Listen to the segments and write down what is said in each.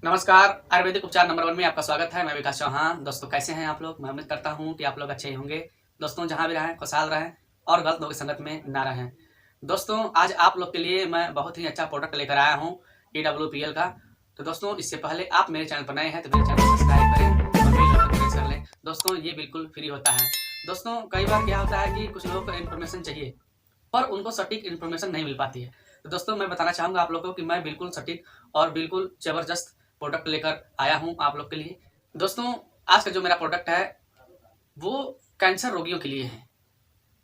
नमस्कार। आयुर्वेदिक उपचार नंबर 1 में आपका स्वागत है। मैं विकास चौहान। दोस्तों कैसे हैं आप लोग? मैं उम्मीद करता हूं कि आप लोग अच्छे ही होंगे। दोस्तों जहां भी रहें खुशहाल रहें और गलत लोगों की संगत में ना रहें। दोस्तों आज आप लोग के लिए मैं बहुत ही अच्छा प्रोडक्ट लेकर आया हूं EWPL का। तो दोस्तों इससे पहले आप मेरे चैनल पर नए हैं तो मेरे चैनल को सब्सक्राइब करें और बेल आइकन प्रेस कर लें। दोस्तों ये बिल्कुल फ्री होता है। दोस्तों कई बार क्या होता है कि कुछ लोगों को इन्फॉर्मेशन चाहिए पर उनको सटीक इन्फॉर्मेशन नहीं मिल पाती है। तो दोस्तों मैं बताना चाहूँगा आप लोगों को कि मैं बिल्कुल सटीक और बिल्कुल ज़बरदस्त प्रोडक्ट लेकर आया हूँ आप लोग के लिए। दोस्तों आज का जो मेरा प्रोडक्ट है वो कैंसर रोगियों के लिए है।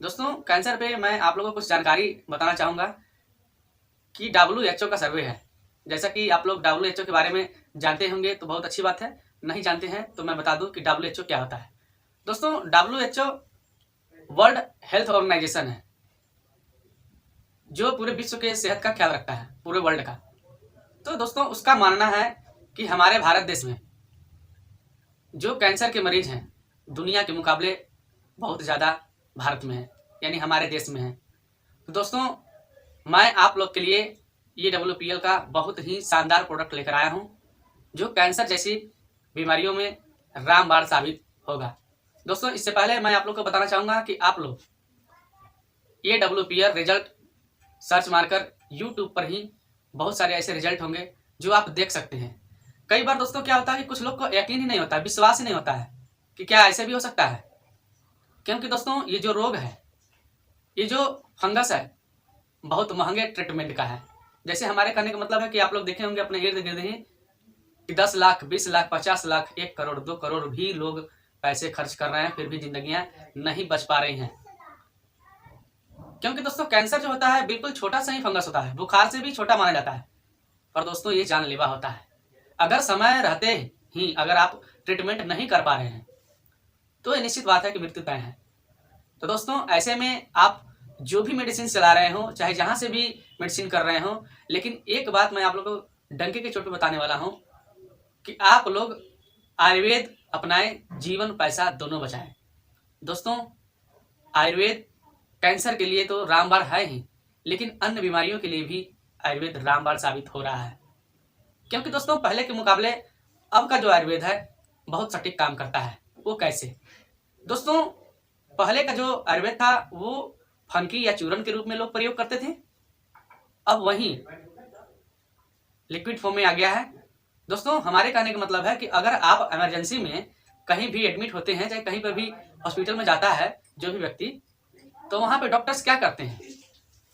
दोस्तों कैंसर पे मैं आप लोगों को कुछ जानकारी बताना चाहूँगा कि WHO का सर्वे है। जैसा कि आप लोग WHO के बारे में जानते होंगे तो बहुत अच्छी बात है, नहीं जानते हैं तो मैं बता दूं कि WHO क्या होता है। दोस्तों WHO वर्ल्ड हेल्थ ऑर्गेनाइजेशन है जो पूरे विश्व के सेहत का ख्याल रखता है, पूरे वर्ल्ड का। तो दोस्तों उसका मानना है कि हमारे भारत देश में जो कैंसर के मरीज हैं दुनिया के मुकाबले बहुत ज़्यादा भारत में है, यानी हमारे देश में है। तो दोस्तों मैं आप लोग के लिए EWPL का बहुत ही शानदार प्रोडक्ट लेकर आया हूं जो कैंसर जैसी बीमारियों में रामबाण साबित होगा। दोस्तों इससे पहले मैं आप लोग को बताना चाहूँगा कि आप लोग EWPL रिजल्ट सर्च मारकर यूट्यूब पर ही बहुत सारे ऐसे रिजल्ट होंगे जो आप देख सकते हैं। कई बार दोस्तों क्या होता है कि कुछ लोग को यकीन ही नहीं होता है, विश्वास ही नहीं होता है कि क्या ऐसे भी हो सकता है। क्योंकि दोस्तों ये जो रोग है, ये जो फंगस है बहुत महंगे ट्रीटमेंट का है। जैसे हमारे कहने का मतलब है कि आप लोग देखे होंगे अपने इर्द गिर्द ही कि 10 लाख 20 लाख 50 लाख 1 करोड़ 2 करोड़ भी लोग पैसे खर्च कर रहे हैं, फिर भी जिंदगियां नहीं बच पा रही हैं। क्योंकि दोस्तों कैंसर जो होता है बिल्कुल छोटा सा ही फंगस होता है, बुखार से भी छोटा माना जाता है, पर दोस्तों ये जानलेवा होता है। अगर समय रहते ही अगर आप ट्रीटमेंट नहीं कर पा रहे हैं तो ये निश्चित बात है कि मृत्यु तय है। तो दोस्तों ऐसे में आप जो भी मेडिसिन चला रहे हो, चाहे जहां से भी मेडिसिन कर रहे हो, लेकिन एक बात मैं आप लोगों को डंके के चोट पे बताने वाला हूं कि आप लोग आयुर्वेद अपनाएं, जीवन पैसा दोनों बचाएं। दोस्तों आयुर्वेद कैंसर के लिए तो रामबाण है ही, लेकिन अन्य बीमारियों के लिए भी आयुर्वेद रामबाण साबित हो रहा है। क्योंकि दोस्तों पहले के मुकाबले अब का जो आयुर्वेद है बहुत सटीक काम करता है। वो कैसे? दोस्तों पहले का जो आयुर्वेद था वो फनकी या चूर्ण के रूप में लोग प्रयोग करते थे, अब वही लिक्विड फॉर्म में आ गया है। दोस्तों हमारे कहने का मतलब है कि अगर आप इमरजेंसी में कहीं भी एडमिट होते हैं, चाहे कहीं पर भी हॉस्पिटल में जाता है जो भी व्यक्ति, तो वहां पे डॉक्टर्स क्या करते हैं?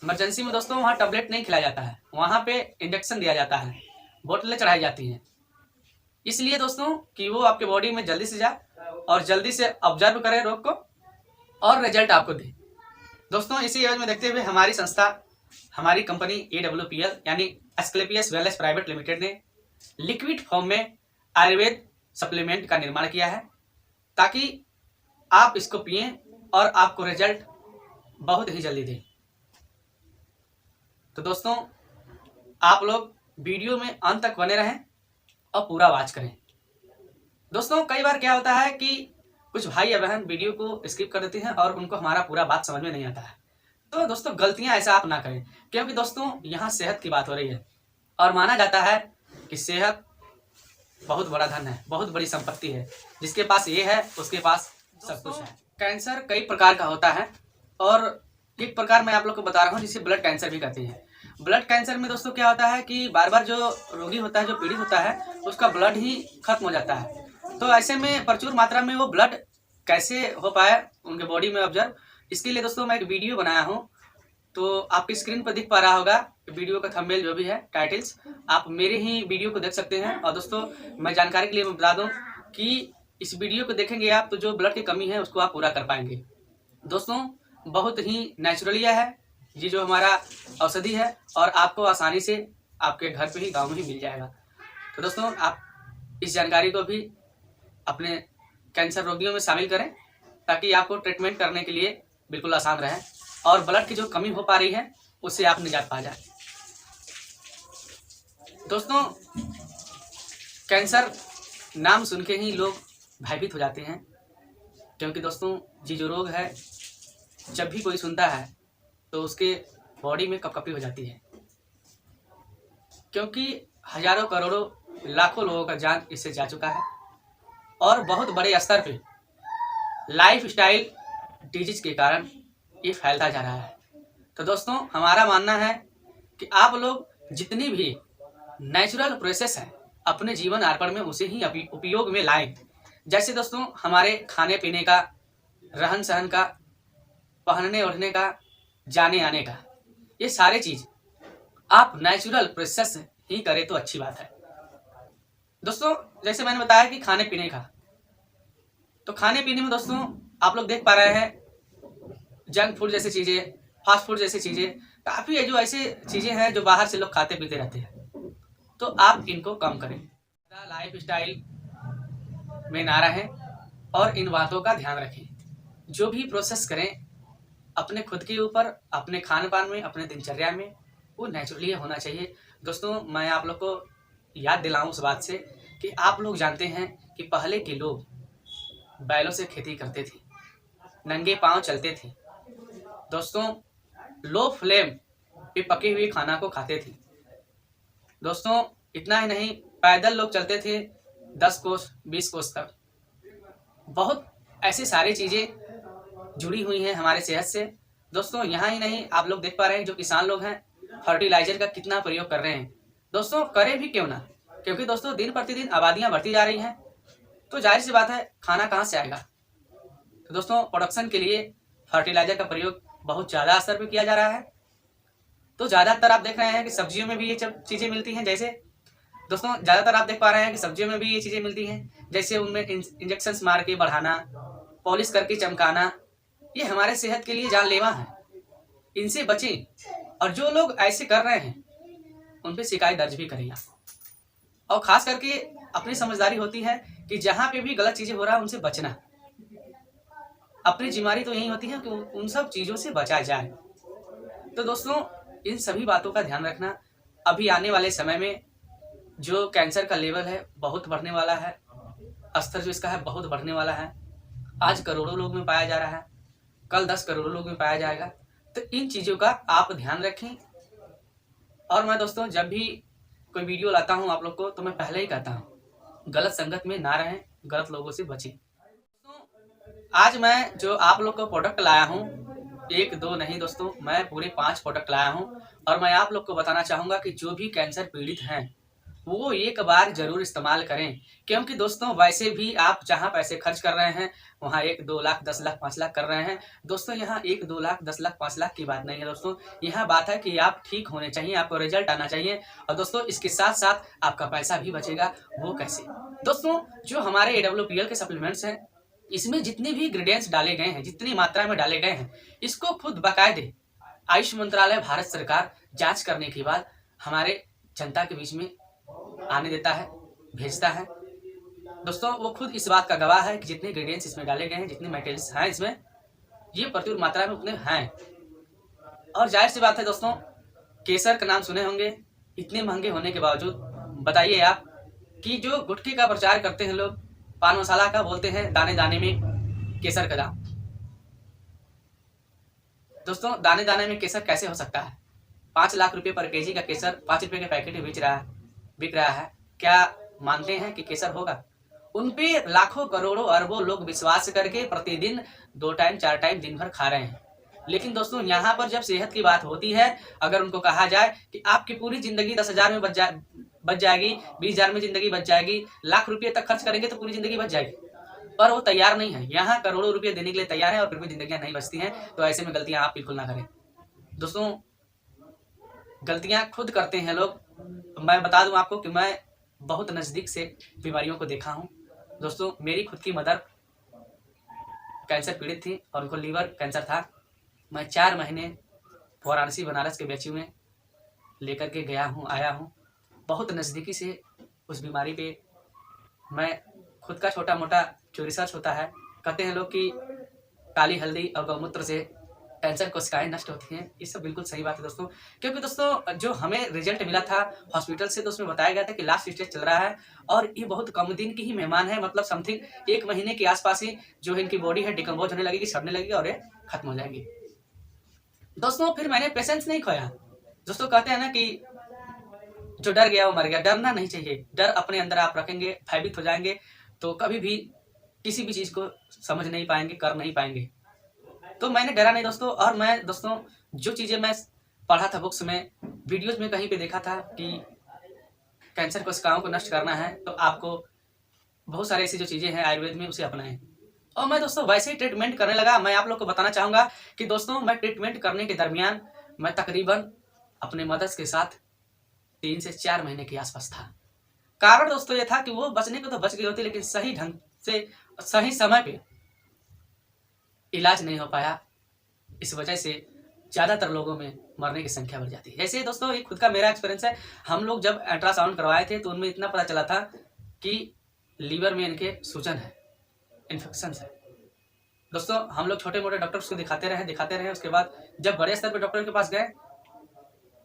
इमरजेंसी में दोस्तों वहां टैबलेट नहीं खिलाया जाता है, वहां पे इंजेक्शन दिया जाता है, बोतलें चढ़ाई जाती हैं, इसलिए दोस्तों कि वो आपके बॉडी में जल्दी से जाए और जल्दी से ऑब्जर्व करे रोग को और रिजल्ट आपको दे। दोस्तों इसी एवज में देखते हुए हमारी संस्था, हमारी कंपनी EWPL यानी एस्क्लेपियस वेलनेस प्राइवेट लिमिटेड ने लिक्विड फॉर्म में आयुर्वेद सप्लीमेंट का निर्माण किया है ताकि आप इसको पिएं और आपको रिजल्ट बहुत ही जल्दी दें। तो दोस्तों आप लोग वीडियो में अंत तक बने रहें और पूरा वॉच करें। दोस्तों कई बार क्या होता है कि कुछ भाई या बहन वीडियो को स्किप कर देते हैं और उनको हमारा पूरा बात समझ में नहीं आता है। तो दोस्तों गलतियां ऐसा आप ना करें, क्योंकि दोस्तों यहाँ सेहत की बात हो रही है और माना जाता है कि सेहत बहुत बड़ा धन है, बहुत बड़ी संपत्ति है। जिसके पास ये है उसके पास सब कुछ है। कैंसर कई प्रकार का होता है और एक प्रकार मैं आप लोग को बता रहा हूँ जिसे ब्लड कैंसर भी कहते हैं। ब्लड कैंसर में दोस्तों क्या होता है कि बार बार जो रोगी होता है, जो पीड़ित होता है, उसका ब्लड ही खत्म हो जाता है। तो ऐसे में प्रचुर मात्रा में वो ब्लड कैसे हो पाए उनके बॉडी में ऑब्जर्व, इसके लिए दोस्तों मैं एक वीडियो बनाया हूँ। तो आपकी स्क्रीन पर दिख पा रहा होगा वीडियो का थंबनेल जो भी है, टाइटल्स, आप मेरे ही वीडियो को देख सकते हैं। और दोस्तों मैं जानकारी के लिए बता दूं कि इस वीडियो को देखेंगे आप तो जो ब्लड की कमी है उसको आप पूरा कर पाएंगे। दोस्तों बहुत ही नेचुरलिया है ये जो हमारा औषधि है और आपको आसानी से आपके घर पे ही, गाँव में ही मिल जाएगा। तो दोस्तों आप इस जानकारी को भी अपने कैंसर रोगियों में शामिल करें ताकि आपको ट्रीटमेंट करने के लिए बिल्कुल आसान रहे और ब्लड की जो कमी हो पा रही है उससे आप निजात पा जाए। दोस्तों कैंसर नाम सुन के ही लोग भयभीत हो जाते हैं, क्योंकि दोस्तों ये जो रोग है जब भी कोई सुनता है तो उसके बॉडी में कपकपी हो जाती है, क्योंकि हजारों करोड़ों लाखों लोगों का जान इससे जा चुका है और बहुत बड़े स्तर पे लाइफस्टाइल डिजीज के कारण ये फैलता जा रहा है। तो दोस्तों हमारा मानना है कि आप लोग जितनी भी नेचुरल प्रोसेस है अपने जीवन यापन में उसे ही उपयोग में लाएं। जैसे दोस्तों हमारे खाने पीने का, रहन सहन का, पहनने ओढ़ने का, जाने आने का, ये सारे चीज आप नेचुरल प्रोसेस ही करें तो अच्छी बात है। दोस्तों जैसे मैंने बताया कि खाने पीने का, तो खाने पीने में दोस्तों आप लोग देख पा रहे हैं जंक फूड जैसी चीजें, फास्ट फूड जैसी चीजें, काफी जो ऐसी चीजें हैं जो बाहर से लोग खाते पीते रहते हैं, तो आप इनको कम करें, लाइफ स्टाइल में ना रहें और इन बातों का ध्यान रखें। जो भी प्रोसेस करें अपने खुद के ऊपर, अपने खान पान में, अपने दिनचर्या में, वो नेचुरली होना चाहिए। दोस्तों मैं आप लोग को याद दिलाऊं उस बात से कि आप लोग जानते हैं कि पहले के लोग बैलों से खेती करते थे, नंगे पांव चलते थे दोस्तों, लो फ्लेम पे पके हुए खाना को खाते थे दोस्तों। इतना ही नहीं, पैदल लोग चलते थे 10 कोस 20 कोस तक। बहुत ऐसी सारी चीजें जुड़ी हुई हैं हमारे सेहत से दोस्तों। यहाँ ही नहीं, आप लोग देख पा रहे हैं जो किसान लोग हैं फर्टिलाइजर का कितना प्रयोग कर रहे हैं दोस्तों। करें भी क्यों ना, क्योंकि दोस्तों दिन प्रतिदिन आबादियां बढ़ती जा रही हैं, तो जाहिर सी बात है खाना कहाँ से आएगा। तो दोस्तों प्रोडक्शन के लिए फर्टिलाइजर का प्रयोग बहुत ज़्यादा स्तर पर किया जा रहा है। तो ज़्यादातर आप देख रहे हैं कि सब्जियों में भी ये चीज़ें मिलती हैं। जैसे दोस्तों ज़्यादातर आप देख पा रहे हैं कि सब्जियों में भी ये चीज़ें मिलती हैं, जैसे उनमें इंजेक्शंस मार के बढ़ाना, पॉलिश करके चमकाना, ये हमारे सेहत के लिए जानलेवा है। इनसे बचें और जो लोग ऐसे कर रहे हैं उन पे शिकायत दर्ज भी करें। और खास करके अपनी समझदारी होती है कि जहाँ पे भी गलत चीज़ें हो रहा है उनसे बचना। अपनी जिम्मेदारी तो यही होती है कि उन सब चीज़ों से बचा जाए। तो दोस्तों इन सभी बातों का ध्यान रखना। अभी आने वाले समय में जो कैंसर का लेवल है बहुत बढ़ने वाला है, स्तर जो इसका है बहुत बढ़ने वाला है। आज करोड़ों लोग में पाया जा रहा है, कल 10 करोड़ लोग में पाया जाएगा। तो इन चीज़ों का आप ध्यान रखें। और मैं दोस्तों जब भी कोई वीडियो लाता हूं आप लोग को, तो मैं पहले ही कहता हूं गलत संगत में ना रहें, गलत लोगों से बचें। आज मैं जो आप लोग को प्रोडक्ट लाया हूं, 1 2 नहीं दोस्तों, मैं पूरे 5 प्रोडक्ट लाया हूं। और मैं आप लोग को बताना चाहूँगा कि जो भी कैंसर पीड़ित हैं वो एक बार जरूर इस्तेमाल करें। क्योंकि दोस्तों वैसे भी आप जहां पैसे खर्च कर रहे हैं वहां 1 2 लाख 10 लाख 5 लाख कर रहे हैं दोस्तों। यहाँ 1 2 लाख 10 लाख 5 लाख की बात नहीं है दोस्तों। यहाँ बात है कि आप ठीक होने चाहिए, आपको रिजल्ट आना चाहिए। और दोस्तों इसके साथ साथ आपका पैसा भी बचेगा। वो कैसे दोस्तों? जो हमारे AWPL के सप्लीमेंट्स हैं, इसमें जितने भी इंग्रेडिएंट्स डाले गए हैं, जितनी मात्रा में डाले गए हैं, इसको खुद बाकायदे आयुष मंत्रालय भारत सरकार जांच करने के बाद हमारे जनता के बीच में आने देता है, भेजता है दोस्तों। वो खुद इस बात का गवाह है कि जितने इंग्रेडिएंट्स इसमें डाले गए हैं, जितने मटेरियल्स हैं इसमें, ये प्रचुर मात्रा में उतने हैं। और जाहिर सी बात है दोस्तों, केसर का नाम सुने होंगे। इतने महंगे होने के बावजूद बताइए आप कि जो गुटखे का प्रचार करते हैं लोग, पान मसाला का बोलते हैं दाने दाने में केसर का दाम। दोस्तों दाने दाने में केसर कैसे हो सकता है? 5 लाख रुपए पर केजी का केसर 5 रुपए के पैकेट में बिक रहा है। क्या मानते हैं कि केसर होगा? उन पे लाखों करोड़ों अरबों लोग विश्वास करके प्रतिदिन 2 टाइम 4 टाइम दिन भर खा रहे हैं। लेकिन दोस्तों यहाँ पर जब सेहत की बात होती है, अगर उनको कहा जाए कि आपकी पूरी जिंदगी 10,000 में बच जाएगी, 20,000 में जिंदगी बच जाएगी, लाख रुपये तक खर्च करेंगे तो पूरी जिंदगी बच जाएगी, पर वो तैयार नहीं है। यहाँ करोड़ों रुपये देने के लिए तैयार है और फिर भी जिंदगियां नहीं बचती हैं। तो ऐसे में गलतियां आप बिल्कुल ना करें दोस्तों। गलतियां खुद करते हैं लोग। मैं बता दूं आपको कि मैं बहुत नज़दीक से बीमारियों को देखा हूं दोस्तों। मेरी खुद की मदर कैंसर पीड़ित थी और उनको लीवर कैंसर था। मैं 4 महीने वाराणसी बनारस के BHU में लेकर के गया हूं, आया हूं, बहुत नज़दीकी से उस बीमारी पे। मैं खुद का छोटा मोटा जो रिसर्च होता है, कहते हैं लोग कि काली हल्दी और गौमूत्र से कैंसर कोशिकाएं नष्ट होती हैं। ये सब बिल्कुल सही बात है दोस्तों। क्योंकि दोस्तों जो हमें रिजल्ट मिला था हॉस्पिटल से, तो उसमें बताया गया था कि लास्ट स्टेज चल रहा है और ये बहुत कम दिन की ही मेहमान है। मतलब समथिंग 1 महीने के आसपास ही जो इनकी बॉडी है डिकम्पोज होने लगेगी, सड़ने लगेगी और ये खत्म हो जाएगी दोस्तों। फिर मैंने पेशेंस नहीं खोया दोस्तों। कहते हैं ना कि जो डर गया वो मर गया। डरना नहीं चाहिए। डर अपने अंदर आप रखेंगे, भयभीत हो जाएंगे तो कभी भी किसी भी चीज़ को समझ नहीं पाएंगे, कर नहीं पाएंगे। तो मैंने डरा नहीं दोस्तों। और मैं दोस्तों जो चीज़ें मैं पढ़ा था बुक्स में, वीडियोज में कहीं पे देखा था कि कैंसर कोशिकाओं को नष्ट करना है तो आपको बहुत सारी ऐसी जो चीज़ें हैं आयुर्वेद में उसे अपनाएं। और मैं दोस्तों वैसे ही ट्रीटमेंट करने लगा। मैं आप लोग को बताना चाहूँगा कि दोस्तों मैं ट्रीटमेंट करने के दरमियान मैं तकरीबन अपने मदर्स के साथ 3 से 4 महीने के आसपास था। कारण दोस्तों ये था कि वो बचने को तो बच गई होती, लेकिन सही ढंग से सही समय पे इलाज नहीं हो पाया। इस वजह से ज़्यादातर लोगों में मरने की संख्या बढ़ जाती है। ऐसे ही दोस्तों ये खुद का मेरा एक्सपीरियंस है। हम लोग जब अल्ट्रासाउंड करवाए थे तो उनमें इतना पता चला था कि लीवर में इनके सूजन है, इन्फेक्शन है। दोस्तों हम लोग छोटे मोटे डॉक्टर्स को दिखाते रहे। उसके बाद जब बड़े स्तर पर डॉक्टर के पास गए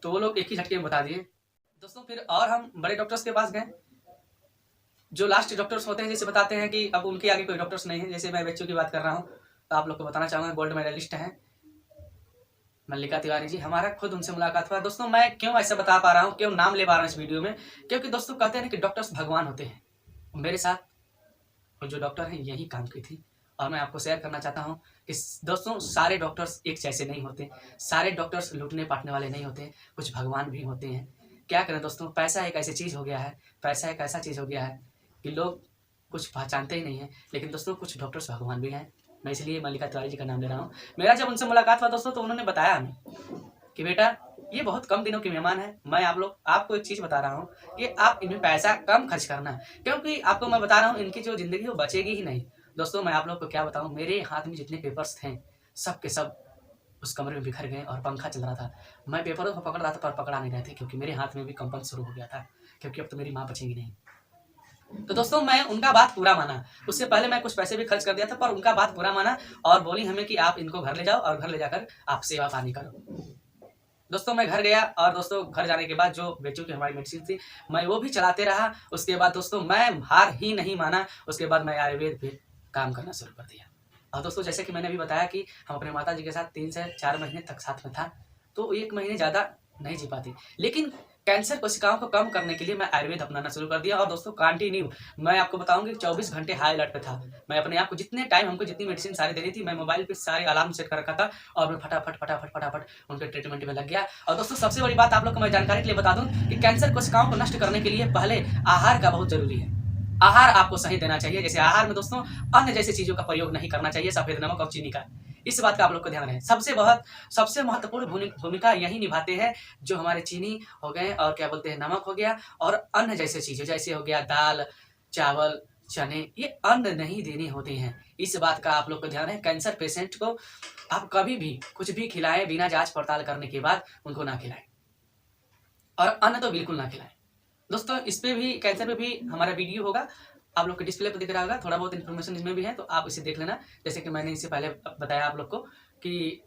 तो वो लोग एक ही झटके में बता दिए दोस्तों। फिर और हम बड़े डॉक्टर्स के पास गए, जो लास्ट डॉक्टर्स होते हैं, जैसे बताते हैं कि अब उनके आगे कोई डॉक्टर्स नहीं है। जैसे मैं बच्चों की बात कर रहा हूँ तो आप लोग को बताना चाहूँगा, गोल्ड मेडलिस्ट हैं मल्लिका तिवारी जी, हमारा खुद उनसे मुलाकात हुआ। दोस्तों मैं क्यों ऐसा बता पा रहा हूँ, क्यों नाम ले पा रहा हूँ इस वीडियो में, क्योंकि दोस्तों कहते हैं कि डॉक्टर्स भगवान होते हैं। मेरे साथ जो डॉक्टर हैं यही काम की थी। और मैं आपको शेयर करना चाहता हूँ कि दोस्तों सारे डॉक्टर्स एक जैसे नहीं होते, सारे डॉक्टर्स लूटने पाटने वाले नहीं होते, कुछ भगवान भी होते हैं। क्या करें दोस्तों, पैसा एक ऐसी चीज़ हो गया है, पैसा एक ऐसा चीज़ हो गया है कि लोग कुछ पहचानते ही नहीं है। लेकिन दोस्तों कुछ डॉक्टर्स भगवान भी हैं। मैं इसलिए मल्लिका तिवारी जी का नाम ले रहा हूँ। मेरा जब उनसे मुलाकात हुआ दोस्तों तो उन्होंने बताया हमें कि बेटा ये बहुत कम दिनों के मेहमान है। मैं आपको एक चीज़ बता रहा हूँ कि आप इनमें पैसा कम खर्च करना, क्योंकि आपको मैं बता रहा हूँ इनकी जो ज़िंदगी वो बचेगी ही नहीं। दोस्तों मैं आप लोग को क्या बताऊँ, मेरे हाथ में जितने पेपर्स थे सब के सब उस कमरे में बिखर गए और पंखा चल रहा था। मैं पेपरों को पकड़ रहा था पर पकड़ा नहीं रहे थे, क्योंकि मेरे हाथ में भी कंपन शुरू हो गया था, क्योंकि अब तो मेरी माँ बचेगी नहीं। तो दोस्तों मैं उनका बात पूरा माना। उससे पहले मैं कुछ पैसे भी खर्च कर दिया था, पर उनका बात पूरा माना और बोली हमें कि आप इनको घर ले जाओ और घर ले जाकर आप सेवा पानी करो। दोस्तों मैं घर गया और दोस्तों घर जाने के बाद जो बेचू की हमारी मेडिसिन थी मैं वो भी चलाते रहा। उसके बाद दोस्तों मैं हार ही नहीं माना। उसके बाद मैं आयुर्वेद पे काम करना शुरू कर दिया। और दोस्तों जैसे कि मैंने अभी बताया कि हम अपने माता जी के साथ 3 से 4 महीने तक साथ में था, तो 1 महीने ज़्यादा नहीं जी पाती, लेकिन कैंसर कोशिकाओं को कम करने के लिए मैं आयुर्वेद अपनाना शुरू कर दिया। और दोस्तों कंटिन्यू मैं आपको बताऊंगी 24 घंटे हाई अलर्ट पे था। मैं अपने आप को जितने टाइम हमको जितनी मेडिसिन सारी देनी थी मैं मोबाइल पे सारे अलार्म सेट कर रखा था और मैं फटाफट उनके ट्रीटमेंट में लग गया। और दोस्तों सबसे बड़ी बात आप लोग को मैं जानकारी के लिए बता दूं कि कैंसर कोशिकाओं को नष्ट करने के लिए पहले आहार का बहुत जरूरी है। आहार आपको सही देना चाहिए। जैसे आहार में दोस्तों अन्य जैसी चीजों का प्रयोग नहीं करना चाहिए, सफेद नमक और चीनी का। इस बात का आप लोग को ध्यान रहे। सबसे महत्वपूर्ण भूमिका यही निभाते हैं जो हमारे चीनी हो गए और क्या बोलते हैं नमक हो गया और अन्य जैसे चीजें, जैसे हो गया दाल चावल चने, ये अन्न नहीं देने होते हैं। इस बात का आप लोग को ध्यान है। कैंसर पेशेंट को आप कभी भी कुछ भी खिलाएं बिना जांच पड़ताल करने के बाद उनको ना खिलाएं, और अन्न तो बिल्कुल ना खिलाएं। दोस्तों इस पे भी, कैंसर पे भी हमारा वीडियो होगा, आप लोग के डिस्प्ले पर दिख रहा होगा। थोड़ा बहुत इन्फॉर्मेशन इसमें भी है तो आप इसे देख लेना। जैसे कि मैंने इससे पहले बताया आप लोग को कि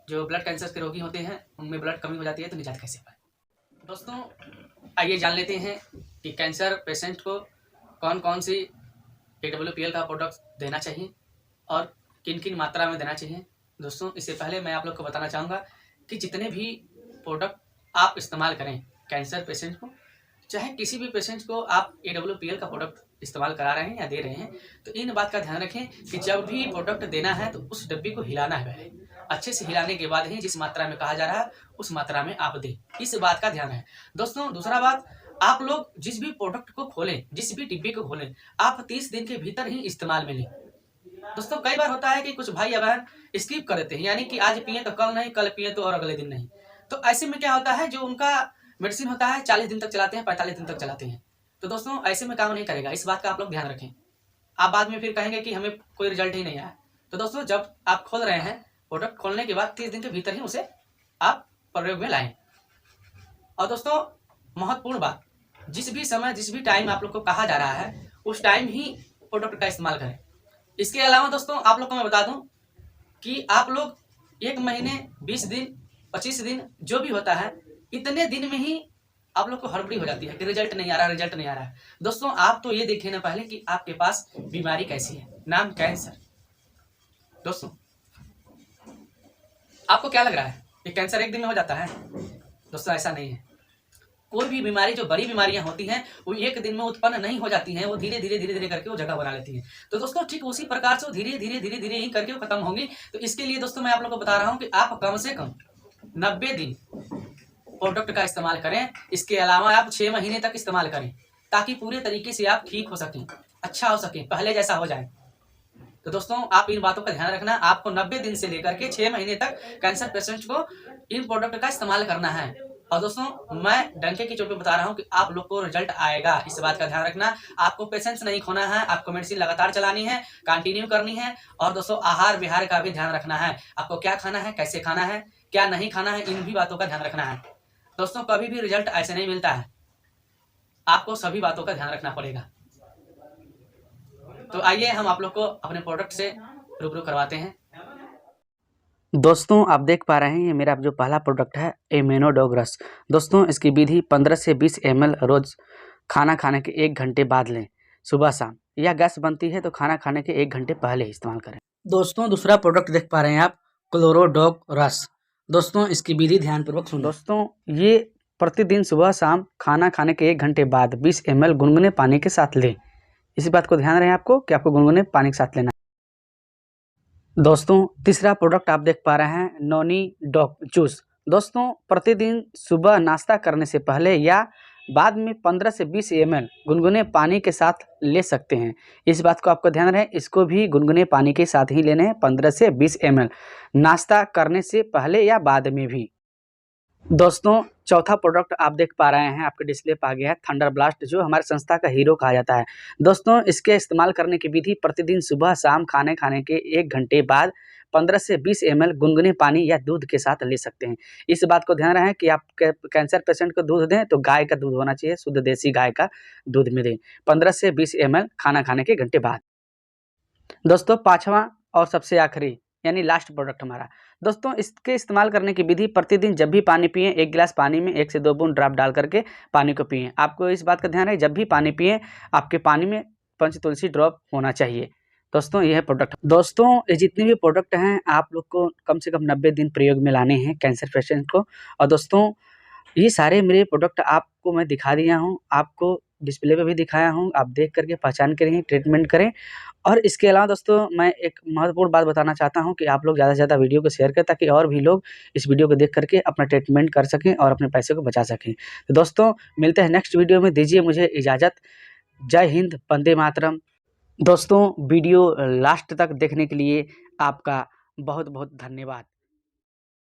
जो ब्लड कैंसर के रोगी होते हैं उनमें ब्लड कमी हो जाती है तो निजात कैसे पाए। दोस्तों आइए जान लेते हैं कि कैंसर पेशेंट को कौन कौन सी AWPL का प्रोडक्ट देना चाहिए और किन किन मात्रा में देना चाहिए। दोस्तों इससे पहले मैं आप लोग को बताना चाहूँगा कि जितने भी प्रोडक्ट आप इस्तेमाल करें कैंसर पेशेंट को, चाहे किसी भी पेशेंट को आप AWPL का प्रोडक्ट इस्तेमाल करा रहे हैं या दे रहे हैं, तो इन बात का ध्यान रखें कि जब भी प्रोडक्ट देना है तो उस डब्बी को हिलाना है। पहले अच्छे से हिलाने के बाद ही जिस मात्रा में कहा जा रहा है उस मात्रा में आप दें। इस बात का ध्यान है। दोस्तों दूसरा बात, आप लोग जिस भी प्रोडक्ट को खोलें, जिस भी डिब्बे को खोलें, आप 30 दिन के भीतर ही इस्तेमाल में लें। दोस्तों कई बार होता है कि कुछ भाई या बहन स्किप कर देते हैं, यानी कि आज पिए तो कल नहीं, कल पिए तो और अगले दिन नहीं। तो ऐसे में क्या होता है, जो उनका मेडिसिन होता है 40 दिन तक चलाते हैं, 45 दिन तक चलाते हैं। तो दोस्तों ऐसे में काम नहीं करेगा। इस बात का आप लोग ध्यान रखें। आप बाद में फिर कहेंगे कि हमें कोई रिजल्ट ही नहीं आया। तो दोस्तों जब आप खोल रहे हैं, प्रोडक्ट खोलने के बाद 30 दिन के भीतर ही उसे आप प्रयोग में लाएं। और दोस्तों महत्वपूर्ण बात, जिस भी समय जिस भी टाइम आप लोग को कहा जा रहा है उस टाइम ही प्रोडक्ट का इस्तेमाल करें। इसके अलावा दोस्तों आप लोग को मैं बता दूं कि आप लोग 1 महीने 20 दिन 25 दिन जो भी होता है, इतने दिन में ही आप लोग को हड़बड़ी हो जाती है कि रिजल्ट नहीं आ रहा है। दोस्तों आप तो ये देखिए ना पहले कि आपके पास बीमारी कैसी है, नाम कैंसर। दोस्तों आपको क्या लग रहा है कि कैंसर एक दिन में हो जाता है? दोस्तों ऐसा नहीं है। कोई भी बीमारी, जो बड़ी बीमारियां होती हैं, वो एक दिन में उत्पन्न नहीं हो जाती हैं, वो धीरे धीरे करके वो जगह बना लेती हैं। तो दोस्तों ठीक उसी प्रकार से वो धीरे धीरे ही करके वो खत्म होंगी। तो इसके लिए दोस्तों मैं आप लोग को बता रहा हूँ कि आप कम से कम 90 दिन प्रोडक्ट का इस्तेमाल करें। इसके अलावा आप 6 महीने तक इस्तेमाल करें, ताकि पूरे तरीके से आप ठीक हो सकें, अच्छा हो सके, पहले जैसा हो जाए। तो दोस्तों आप इन बातों का ध्यान रखना। आपको 90 दिन से लेकर के 6 महीने तक कैंसर पेशेंट को इन प्रोडक्ट का इस्तेमाल करना है। और दोस्तों मैं डंके की चोट पे बता रहा हूँ कि आप लोग को रिजल्ट आएगा, इस बात का ध्यान रखना। आपको पेशेंस नहीं खोना है, आपको मेडिसिन लगातार चलानी है, कंटिन्यू करनी है। और दोस्तों आहार विहार का भी ध्यान रखना है, आपको क्या खाना है, कैसे खाना है, क्या नहीं खाना है, इन भी बातों का ध्यान रखना है। दोस्तों कभी भी रिजल्ट ऐसे नहीं मिलता है, आपको सभी बातों का ध्यान रखना पड़ेगा। तो आइए हम आप लोग को अपने प्रोडक्ट से रूबरू करवाते हैं। दोस्तों आप देख पा रहे हैं ये मेरा जो पहला प्रोडक्ट है एमेनोडोग्रस। दोस्तों इसकी विधि 15 से 20 ml रोज खाना खाने के 1 घंटे बाद लें, सुबह शाम। यह गैस बनती है तो खाना खाने के 1 घंटे पहले इस्तेमाल करें। दोस्तों दूसरा प्रोडक्ट देख पा रहे हैं आप, क्लोरोडॉग रस। दोस्तों इसकी विधि ध्यानपूर्वक सुनो। दोस्तों ये प्रतिदिन सुबह शाम खाना खाने के 1 घंटे बाद 20 ml गुनगुने पानी के साथ लें। इसी बात को ध्यान रहे आपको कि आपको गुनगुने पानी के साथ लेना। दोस्तों तीसरा प्रोडक्ट आप देख पा रहे हैं नोनी डॉग जूस। दोस्तों प्रतिदिन सुबह नाश्ता करने से पहले या बाद में 15 से 20 ml गुनगुने पानी के साथ ले सकते हैं। इस बात को आपको ध्यान रहे, इसको भी गुनगुने पानी के साथ ही लेने हैं, 15 से 20 ml नाश्ता करने से पहले या बाद में भी। दोस्तों चौथा प्रोडक्ट आप देख पा रहे हैं, आपके डिस्प्ले पर आ गया है थंडर ब्लास्ट, जो हमारे संस्था का हीरो कहा जाता है। दोस्तों इसके इस्तेमाल करने की विधि प्रतिदिन सुबह शाम खाने के 1 घंटे बाद 15 से 20 ml गुनगुने पानी या दूध के साथ ले सकते हैं। इस बात को ध्यान रहे कि आप कैंसर पेशेंट को दूध दें तो गाय का दूध होना चाहिए, शुद्ध देसी गाय का दूध में दें, 15 से 20 ml खाना खाने के घंटे बाद। दोस्तों पाँचवा और सबसे आखिरी यानी लास्ट प्रोडक्ट हमारा। दोस्तों इसके इस्तेमाल करने की विधि प्रतिदिन जब भी पानी पिएं 1 गिलास पानी में 1 से 2 बूंद ड्रॉप डाल करके पानी को पिएं। आपको इस बात का ध्यान है, जब भी पानी पिएं आपके पानी में पंचतुलसी ड्रॉप होना चाहिए। दोस्तों यह प्रोडक्ट, दोस्तों ये जितने भी प्रोडक्ट हैं आप लोग को कम से कम 90 दिन प्रयोग में लाने हैं कैंसर पेशेंट को। और दोस्तों ये सारे मेरे प्रोडक्ट आपको मैं दिखा दिया हूँ, आपको डिस्प्ले पे भी दिखाया हूँ, आप देख करके पहचान के रहिए, ट्रीटमेंट करें। और इसके अलावा दोस्तों मैं एक महत्वपूर्ण बात बताना चाहता हूँ कि आप लोग ज़्यादा से ज़्यादा वीडियो को शेयर करें, ताकि और भी लोग इस वीडियो को देख करके अपना ट्रीटमेंट कर सकें और अपने पैसे को बचा सकें। तो दोस्तों मिलते हैं नेक्स्ट वीडियो में, दीजिए मुझे इजाज़त। जय हिंद, वंदे मातरम। दोस्तों वीडियो लास्ट तक देखने के लिए आपका बहुत बहुत धन्यवाद।